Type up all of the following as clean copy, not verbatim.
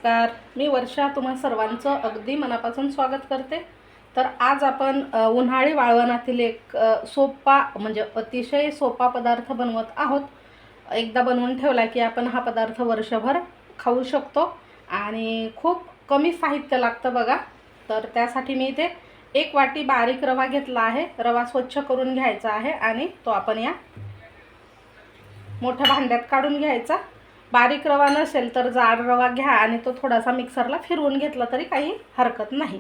नमस्कार, मी वर्षा तुम्हा सर्वांचं अगदी मनापासून स्वागत करते। तर आज आपण उन्हाळी वाळवणातील एक सोपा म्हणजे अतिशय सोपा पदार्थ बनवत आहोत। एकदा बनवून ठेवला की आपण हा पदार्थ वर्षभर खाऊ शकतो आणि खूप कमी साहित्य लागतं बघा। तर त्यासाठी मी इथे 1 वाटी बारीक रवा घेतला आहे। रवा स्वच्छ करून घ्यायचा आहे आणि तो आपण या मोठ्या भांड्यात काढून घ्यायचा। बारीक रवा नसेल तर जाड रवा घ्या आणि तो थोडासा मिक्सरला फिरवून घेतला तरी काही हरकत नाही।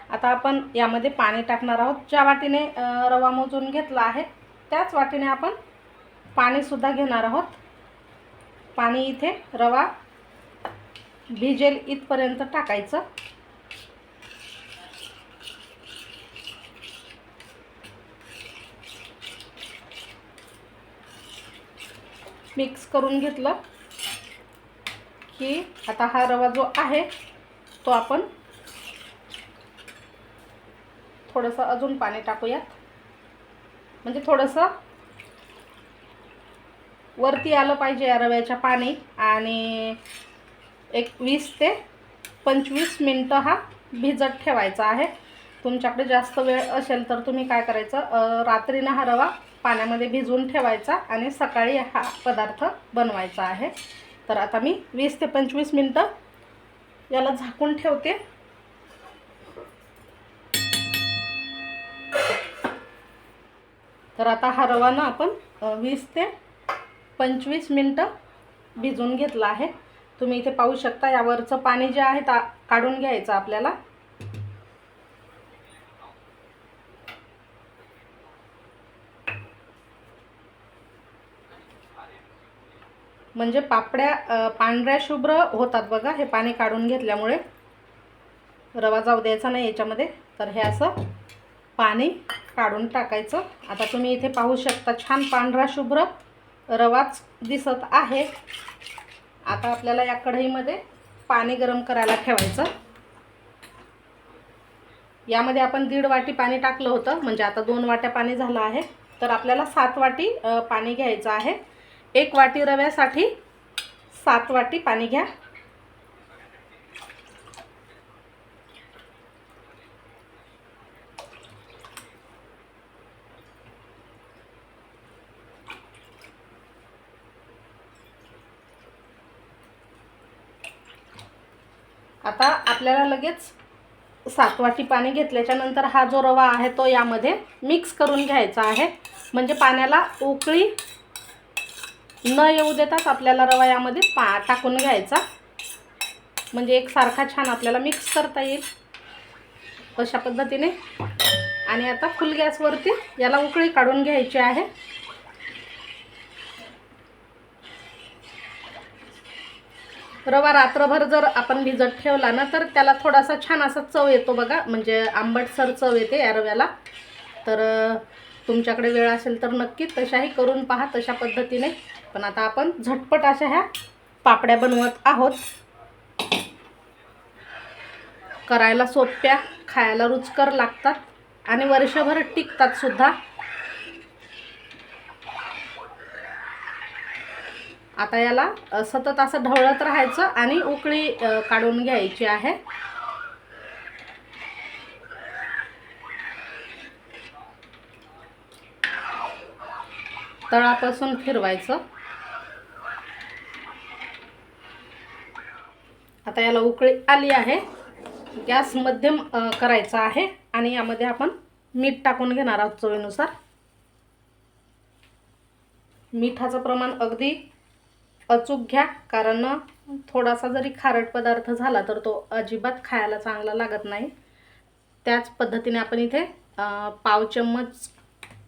आता आपण यामध्ये पाणी टाकणार आहोत। ज्या वाटीने रवा मोजून घेतला आहे त्याच वाटीने आपण पाणी सुद्धा घेणार आहोत। पाणी इथे रवा भिजेल इथपर्यंत टाकायचं। मिक्स करून घेतलं की आता हा रवा जो आहे तो आपण थोडंसं अजून पाणी टाकूयात, म्हणजे थोडंसं वरती आलं पाहिजे या रव्याच्या पाणी। आणि एक 20 ते 25 मिनिटं हा भिजत ठेवायचा आहे। तुमच्याकडे जास्त वेळ असेल तर तुम्ही काय करायचं, रात्रीनं हा रवा पाण्यामध्ये भिजवून ठेवायचा आणि सकाळी हा पदार्थ बनवायचा आहे। तर आता मी 20 ते 25 मिनिटं याला झाकून ठेवते। तर आता हा रवा ना आपण 20 ते 25 मिनिटं भिजवून घेतला आहे। तुम्ही इथे पाहू शकता यावरचं पाणी जे आहे ते काढून घ्यायचं आपल्याला। म्हणजे पापड्या पांढऱ्या शुभ्र होतात बघा, हे पाणी काढून घेतल्यामुळे। रवा जाऊ द्यायचा नाही याच्यामध्ये। तर हे असं पाणी काढून टाकायचं। आता तुम्ही इथे पाहू शकता छान पांढरा शुभ्र रवाच दिसत आहे। आता आपल्याला या कढईमध्ये पाणी गरम करायला ठेवायचं। यामध्ये आपण 1.5 वाटी पाणी टाकलं होतं, म्हणजे आता 2 वाट्या पाणी झालं आहे। तर आपल्याला 7 वाटी पाणी घ्यायचं आहे। 1 वाटी रव्यासाठी 7 वाटी पाणी घ्या। आता आपल्याला लगेच 7 वाटी पाणी घेतल्याच्या नंतर हा जो रवा आहे तो यामध्ये मिक्स करून घ्यायचा आहे। म्हणजे पाण्याला उकळी न येऊ देताच आपल्याला रवा यामध्ये टाकून घ्यायचा, म्हणजे एकसारखा छान आपल्याला मिक्स करता येईल अशा पद्धतीने। आणि आता फुल गॅसवरती याला उकळी काढून घ्यायची आहे। रवा रात्रभर जर आपण भिजत ठेवला ना तर त्याला थोडासा छान असा चव येतो बघा, म्हणजे आंबटसर चव येते या रव्याला। तर तुमच्याकडे वेळ असेल तर नक्की तशाही करून पहा तशा पद्धतीने। पण आता आपण झटपट अशा ह्या पापड्या बनवत आहोत। करायला सोप्या, खायला रुचकर लागतात आणि वर्षभर टिकतात सुद्धा। आता याला सतत असं ढवळत राहायचं आणि उकळी काढून घ्यायची आहे। तळापासून फिरवायचं। आता याला उकळी आली आहे। गॅस मध्यम करायचा आहे आणि यामध्ये आपण मीठ टाकून घेणार आहोत चवीनुसार। मिठाचं प्रमाण अगदी अचूक घ्या, कारण थोडासा जरी खारट पदार्थ झाला तर तो अजिबात खायला चांगला लागत नाही। त्याच पद्धतीने आपण इथे पाव चम्मच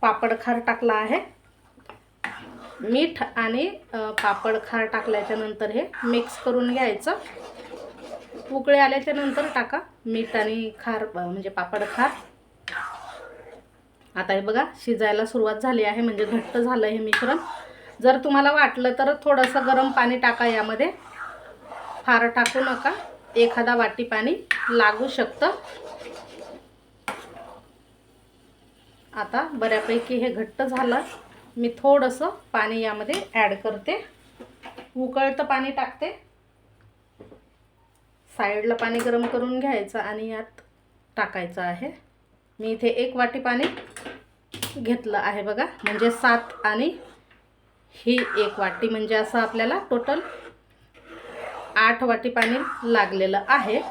पापड खार टाकला आहे। मीठ आणि पापड खार टाकल्याच्या नंतर हे मिक्स करून घ्यायचं। उकळी आल्याच्या नंतर टाका मीठ आणि खार, म्हणजे पापड खार। आता हे बघा शिजायला सुरुवात झाली आहे, म्हणजे घट्ट झालं हे मिश्रण। जर तुम्हाला वाटलं तर थोडंसं गरम पाणी टाका यामध्ये, फार टाकू नका। एखादा वाटी पाणी लागू शकतं। आता बऱ्यापैकी हे घट्ट झालं। मी थोडंसं पाणी यामध्ये ॲड करते, उकळतं पाणी टाकते। साईडला पाणी गरम करून घ्यायचं आणि यात टाकायचं आहे. मी इथे 1 वाटी पाणी घेतलं आहे बघा, म्हणजे 7 आणि ही 1 वाटी, म्हणजे असं आपल्याला टोटल 8 वाटी पाणी लागलेलं आहे.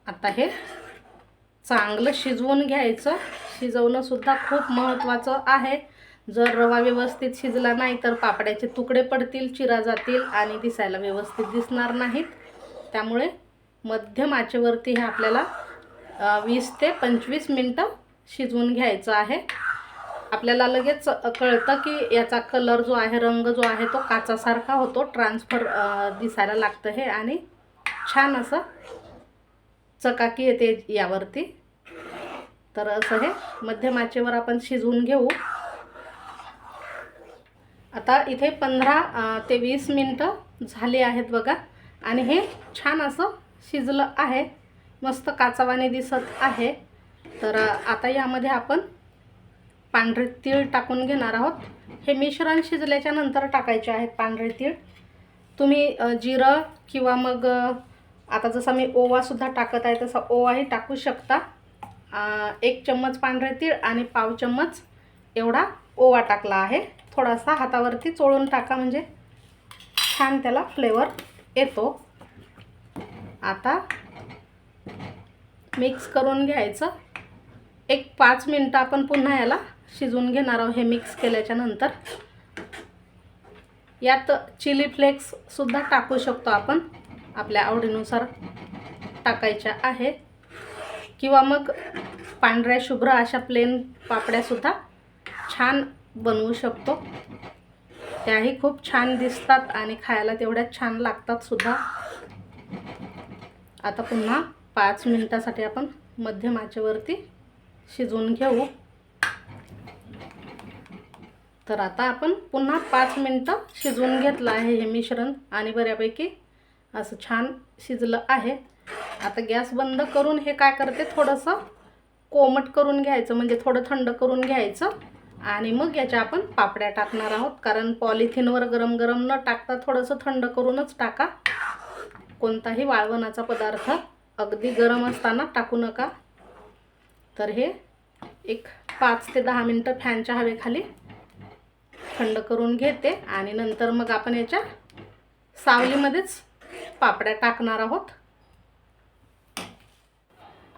आता हे चांगलं शिजवून घ्यायचं. शिजवणं सुद्धा खूप महत्त्वाचं आहे. जर रवा व्यवस्थित शिजला नाही तर पापड्याचे तुकडे पडतील, चिरा जातील आणि दिसायला व्यवस्थित दिसणार नाहीत. त्यामुळे मध्यम आचेवरती हे आपल्याला 20 ते 25 मिनटं शिजवून घ्यायचं आहे. आपल्याला लगेच कळतं की याचा कलर जो आहे, रंग जो आहे तो काचासारखा होतो, ट्रान्सफर दिसायला लागतं हे, आणि छान असं चकाकी येते यावरती. तर असं हे मध्यम आचेवर आपण शिजवून घेऊ. आता इथे 15 ते 20 मिनटं झाली आहेत बघा, आणि हे छान असं शिजलं आहे, मस्त काचावाने दिसत आहे. तर आता यामध्ये आपण पांढरे तीळ टाकून घेणार आहोत. हे मिश्रण शिजल्याच्या नंतर टाकायचे आहेत पांढरे तीळ. तुम्ही जिरं किंवा मग आता जसा मी ओवासुद्धा टाकत आहे तसा ओवाही टाकू शकता. 1 चम्मच पांढरे तीळ आणि पाव चम्मच एवढा ओवा टाकला आहे. थोडासा हातावरती चोळून टाका, म्हणजे छान त्याला फ्लेवर येतो. आता मिक्स करून घ्यायचं. 5 मिनटं आपण पुन्हा याला शिजवून घेणार आहोत. हे मिक्स केल्याच्या नंतर यात चिली फ्लेक्ससुद्धा टाकू शकतो आपण, आपल्या आवडीनुसार टाकायच्या आहे, किंवा मग पांढऱ्या शुभ्र अशा प्लेन पापड्यासुद्धा छान बनवू शकतो. त्याही खूप छान दिसतात आणि खायला तेवढ्याच छान लागतात सुद्धा. आता पुन्हा 5 मिनटासाठी आपण मध्यम आचेवरती शिजवून घेऊ. तर आता आपण पुन्हा 5 मिनटं शिजवून घेतलं आहे हे मिश्रण, आणि बऱ्यापैकी असं छान शिजलं आहे. आता गॅस बंद करून हे काय करते, थोडंसं कोमट करून घ्यायचं, म्हणजे थोडं थंड करून घ्यायचं, आणि मग याच्या आपण पापड्या टाकणार आहोत. कारण पॉलिथिनवर गरम गरम न टाकता थोडंसं थंड करूनच टाका. कोणताही वाळवणाचा पदार्थ अगदी गरम असताना टाकू नका. तर हे 5 ते 10 मिनटं फॅनच्या हवेखाली थंड करून घेते, आणि नंतर मग आपण याच्या सावलीमध्येच पापड्या टाकणार आहोत.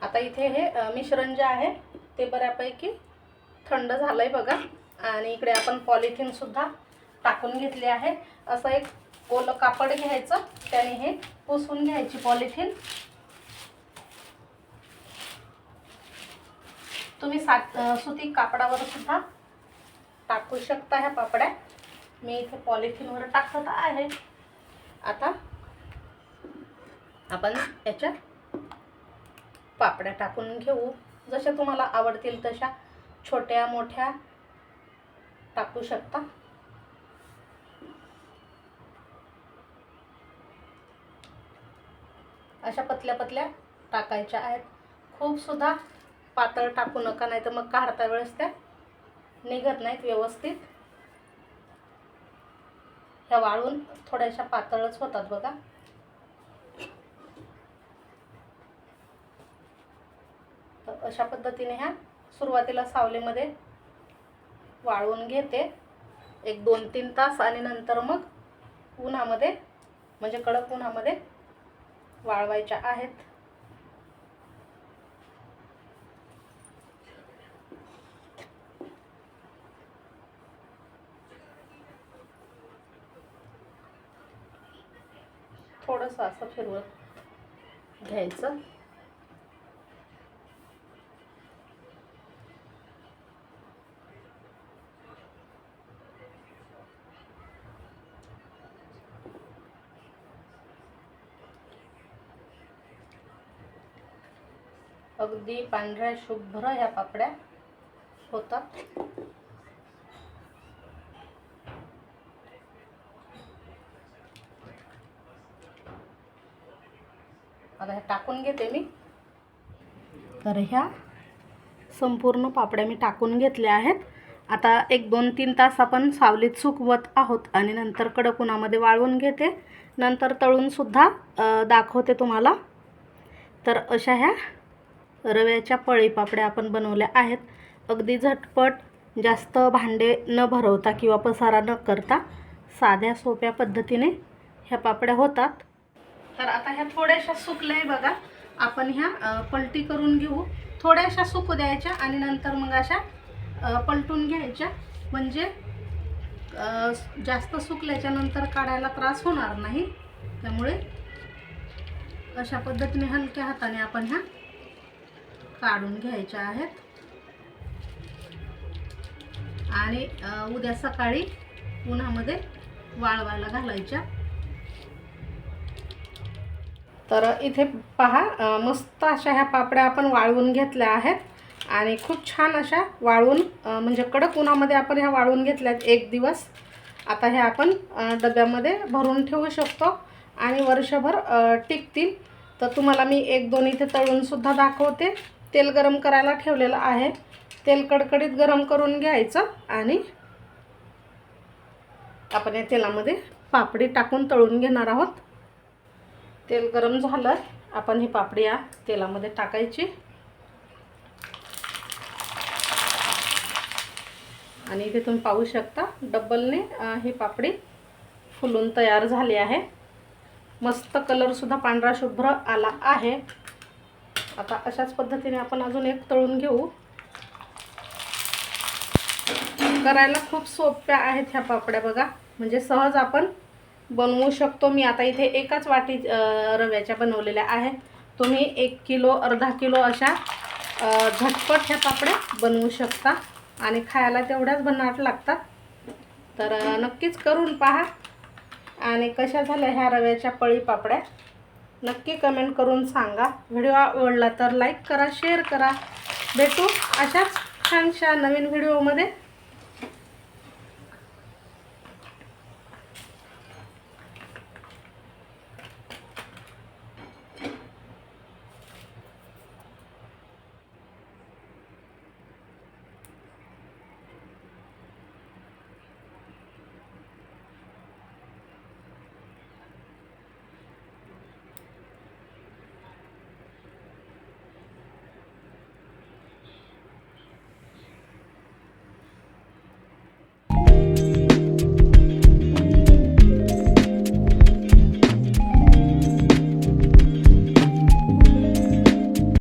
आता इथे हे मिश्रण जे आहे ते बऱ्यापैकी थंड झालं आहे बघा, आणि इकडे आपण पॉलिथिनसुद्धा टाकून घेतले आहे. असं एक ओलं कापड घ्यायचं, त्याने हे पुसून घ्यायची पॉलिथिन. तुम्ही सुती कापडावर सुद्धा टाकू शकता ह्या पापड्या. मी इथे पॉलिथिनवर टाकत आहे. आता आपण याच्या पापड्या टाकून घेऊ. जशा तुम्हाला आवडतील तशा छोट्या मोठ्या टाकू शकता. अशा पतल्या पतल्या टाकायच्या आहेत. खूप सुद्धा पातळ टाकू नका, नाही तर मग काढता वेळेस त्या निघत नाहीत व्यवस्थित. ह्या वाळून थोड्याशा पातळच होतात बघा. तर अशा पद्धतीने ह्या सुरुवातीला सावलीमध्ये वाळवून घेते 1-2-3 तास, आणि नंतर मग उन्हामध्ये, म्हणजे कडक उन्हामध्ये वाळवायच्या आहेत. थोडंसं असं फिरवत घ्यायचं. अगदी पांढऱ्या शुभ्र ह्या पापड्या होतात. आता हे टाकून घेते मी. तर ह्या संपूर्ण पापड्या मी टाकून घेतल्या आहेत, आता 1-2-3 तास आपण सावलीत सुकवत आहोत आणि नंतर कडक उन्हामध्ये वाळवून घेते, नंतर तळूनसुद्धा दाखवते तुम्हाला. तर अशा ह्या रव्याच्या पळीपापड्या आपण बनवल्या आहेत. अगदी झटपट, जास्त भांडे न भरवता किंवा पसारा न करता साध्या सोप्या पद्धतीने ह्या पापड्या होतात. तर आता ह्या थोड्याशा सुकल्या आहे बघा. आपण ह्या पलटी करून घेऊ. थोड्याशा सुकू द्यायच्या आणि नंतर मग अशा पलटून घ्यायच्या, म्हणजे जास्त सुकल्याच्या नंतर काढायला त्रास होणार नाही. त्यामुळे अशा पद्धतीने हलक्या हाताने आपण ह्या काढून घ्यायच्या आहेत आणि उद्या सकाळी उन्हामध्ये वाळवायला घालायच्या. तर इथे पहा, मस्त अशा ह्या पापड्या आपण वाळवून घेतल्या आहेत आणि खूप छान अशा वाळवून, म्हणजे कडक उन्हामध्ये आपण ह्या वाळवून घेतल्यात 1 दिवस. आता ह्या आपण डब्यामध्ये भरून ठेवू शकतो आणि वर्षभर टिकतील. तर तुम्हाला मी 1-2 इथे तळूनसुद्धा दाखवते. तेल गरम करायला ठेवलेलं आहे. तेल कडकडीत गरम करून घ्यायचं आणि आपण या तेलामध्ये पापडी टाकून तळून घेणार आहोत. तेल गरम झालं, आपण ही पापडी या तेलामध्ये टाकायची आणि इथे तुम्ही पाहू शकता डबलने ही पापडी फुलून तयार झाली आहे. मस्त कलरसुद्धा पांढरा शुभ्र आला आहे. आता अशाच पद्धतीने आपण अजून एक तळून घेऊ. करायला खूप सोप्या आहेत ह्या पापड्या बघा, म्हणजे सहज आपण बनवू शकतो. मी आता इथे एकाच वाटी रव्याच्या बनवलेल्या आहे. तुम्ही 1 किलो, अर्धा किलो अशा झटपट ह्या पापड्या बनवू शकता आणि खायला तेवढ्याच भन्नाट लागतात. तर नक्कीच करून पहा. आणि कशा झाल्या ह्या रव्याच्या पळी पापड्या नक्की कमेंट करून सांगा. व्हिडिओ आवडला तर लाईक करा, शेअर करा. भेटू अशाच छानशा नवीन व्हिडिओमध्ये.